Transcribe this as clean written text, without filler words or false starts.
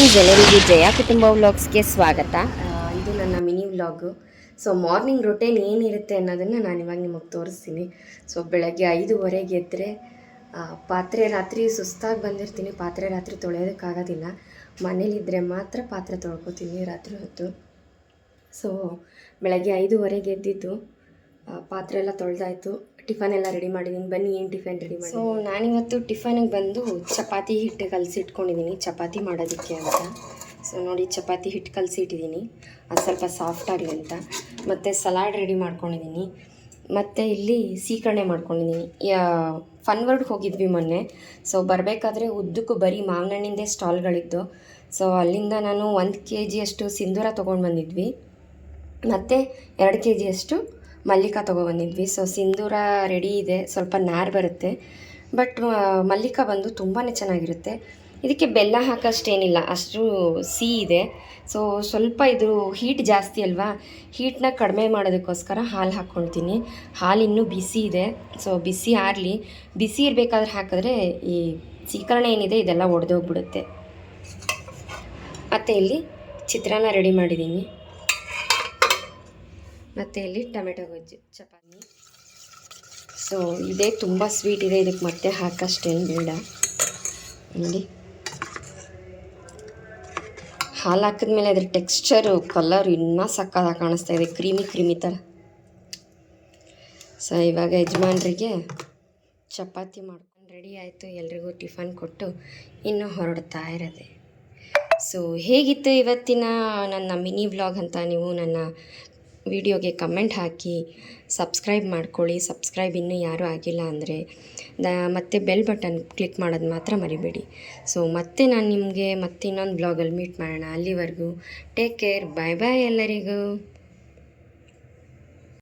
Friends, ಎಲ್ಲರಿಗೂ ಜಯ ಕುಟುಂಬ ವ್ಲಾಗ್ಸ್ಗೆ ಸ್ವಾಗತ. ಇದು ನನ್ನ mini vlog. So morning routine ಏನಿರುತ್ತೆ ಅನ್ನೋದನ್ನು ನಾನು ಇವಾಗ ನಿಮಗೆ ತೋರಿಸ್ತೀನಿ. ಸೊ ಬೆಳಗ್ಗೆ 5:30 ಎದ್ದರೆ ಪಾತ್ರೆ ರಾತ್ರಿ ಸುಸ್ತಾಗಿ ಬಂದಿರ್ತೀನಿ, ಪಾತ್ರೆ ರಾತ್ರಿ ತೊಳೆಯೋದಕ್ಕಾಗೋದಿಲ್ಲ. ಮನೇಲಿದ್ದರೆ ಮಾತ್ರ ಪಾತ್ರೆ ತೊಳ್ಕೊತೀನಿ ರಾತ್ರಿ ಹೊತ್ತು. ಸೊ ಬೆಳಗ್ಗೆ 5:30 ಎದ್ದಿದ್ದು ಪಾತ್ರೆ ಎಲ್ಲ ತೊಳೆದಾಯಿತು, ಟಿಫನ್ ಎಲ್ಲ ರೆಡಿ ಮಾಡಿದ್ದೀನಿ. ಬನ್ನಿ ಏನು ಟಿಫನ್ ರೆಡಿ ಮಾಡಿ. ಸೊ ನಾನಿವತ್ತು ಟಿಫನಿಗೆ ಬಂದು ಚಪಾತಿ ಹಿಟ್ಟು ಕಲಸಿಟ್ಕೊಂಡಿದ್ದೀನಿ ಚಪಾತಿ ಮಾಡೋದಕ್ಕೆ ಅಂತ. ಸೊ ನೋಡಿ, ಚಪಾತಿ ಹಿಟ್ಟು ಕಲಸಿಟ್ಟಿದ್ದೀನಿ, ಅದು ಸ್ವಲ್ಪ ಸಾಫ್ಟ್ ಆಗಲಿ ಅಂತ. ಮತ್ತು ಸಲಾಡ್ ರೆಡಿ ಮಾಡ್ಕೊಂಡಿದ್ದೀನಿ. ಮತ್ತು ಇಲ್ಲಿ ಸೀಕರಣೆ ಮಾಡ್ಕೊಂಡಿದ್ದೀನಿ. ಫನ್ ವರ್ಡ್ಗೆ ಹೋಗಿದ್ವಿ ಮೊನ್ನೆ. ಸೊ ಬರಬೇಕಾದ್ರೆ ಉದ್ದಕ್ಕೂ ಬರೀ ಮಾವಿನ ಹಣ್ಣಿಂದೇ ಸ್ಟಾಲ್ಗಳಿದ್ದು. ಸೊ ಅಲ್ಲಿಂದ ನಾನು 1 kg ಅಷ್ಟು ಸಿಂಧೂರ ತೊಗೊಂಡು ಬಂದಿದ್ವಿ, ಮತ್ತು 2 kg ಅಷ್ಟು ಮಲ್ಲಿಕ ತೊಗೊಬಂದಿದ್ವಿ. ಸೊ ಸಿಂಧೂರ ರೆಡಿ ಇದೆ, ಸ್ವಲ್ಪ ನಾರು ಬರುತ್ತೆ, ಬಟ್ ಮಲ್ಲಿಕ ಬಂದು ತುಂಬಾ ಚೆನ್ನಾಗಿರುತ್ತೆ. ಇದಕ್ಕೆ ಬೆಲ್ಲ ಹಾಕೋಷ್ಟೇನಿಲ್ಲ, ಅಷ್ಟು ಸಿಹಿ ಇದೆ. ಸೊ ಸ್ವಲ್ಪ ಇದು ಹೀಟ್ ಜಾಸ್ತಿ ಅಲ್ವಾ, ಹೀಟನ್ನ ಕಡಿಮೆ ಮಾಡೋದಕ್ಕೋಸ್ಕರ ಹಾಲು ಹಾಕ್ಕೊಳ್ತೀನಿ. ಹಾಲು ಇನ್ನೂ ಬಿಸಿ ಇದೆ, ಸೊ ಬಿಸಿ ಆರಲಿ. ಬಿಸಿ ಇರಬೇಕಾದ್ರೆ ಹಾಕಿದ್ರೆ ಈ ಸೀಕರಣೆ ಏನಿದೆ ಇದೆಲ್ಲ ಒಡೆದೋಗ್ಬಿಡುತ್ತೆ. ಮತ್ತು ಇಲ್ಲಿ ಚಿತ್ರಾನ್ನ ರೆಡಿ ಮಾಡಿದ್ದೀನಿ, ಮತ್ತು ಇಲ್ಲಿ ಟೊಮೆಟೊ ಗೊಜ್ಜು, ಚಪಾತಿ. ಸೊ ಇದೇ ತುಂಬ ಸ್ವೀಟ್ ಇದೆ, ಇದಕ್ಕೆ ಮತ್ತೆ ಹಾಕೋಷ್ಟೇನು ಬೇಡ. ನೋಡಿ, ಹಾಲು ಹಾಕಿದ್ಮೇಲೆ ಅದ್ರ ಟೆಕ್ಸ್ಚರು, ಕಲರ್ ಇನ್ನೂ ಸಕ್ಕತ್ತಾಗಿ ಕಾಣಿಸ್ತಾ ಇದೆ, ಕ್ರೀಮಿ ಥರ. ಸೊ ಇವಾಗ ಯಜಮಾನ್ರಿಗೆ ಚಪಾತಿ ಮಾಡ್ಕೊಂಡು ರೆಡಿ ಆಯಿತು, ಎಲ್ರಿಗೂ ಟಿಫನ್ ಕೊಟ್ಟು ಇನ್ನೂ ಹೊರಡ್ತಾ ಇರೋದೆ. ಸೊ ಹೇಗಿತ್ತು ಇವತ್ತಿನ ನನ್ನ ಮಿನಿ ವ್ಲಾಗ್ ಅಂತ ನೀವು ನನ್ನ ವಿಡಿಯೋಗೆ ಕಮೆಂಟ್ ಹಾಕಿ ಸಬ್ಸ್ಕ್ರೈಬ್ ಮಾಡ್ಕೊಳ್ಳಿ. ಸಬ್ಸ್ಕ್ರೈಬ್ ಇನ್ನೂ ಯಾರೂ ಆಗಿಲ್ಲ ಅಂದರೆ ಮತ್ತು ಬೆಲ್ ಬಟನ್ ಕ್ಲಿಕ್ ಮಾಡೋದು ಮಾತ್ರ ಮರಿಬೇಡಿ. ಸೊ ಮತ್ತೆ ನಾನು ನಿಮಗೆ ಮತ್ತೆ ಇನ್ನೊಂದು ಬ್ಲಾಗಲ್ಲಿ ಮೀಟ್ ಮಾಡೋಣ. ಅಲ್ಲಿವರೆಗೂ ಟೇಕ್ ಕೇರ್, ಬಾಯ್ ಬಾಯ್ ಎಲ್ಲರಿಗೂ.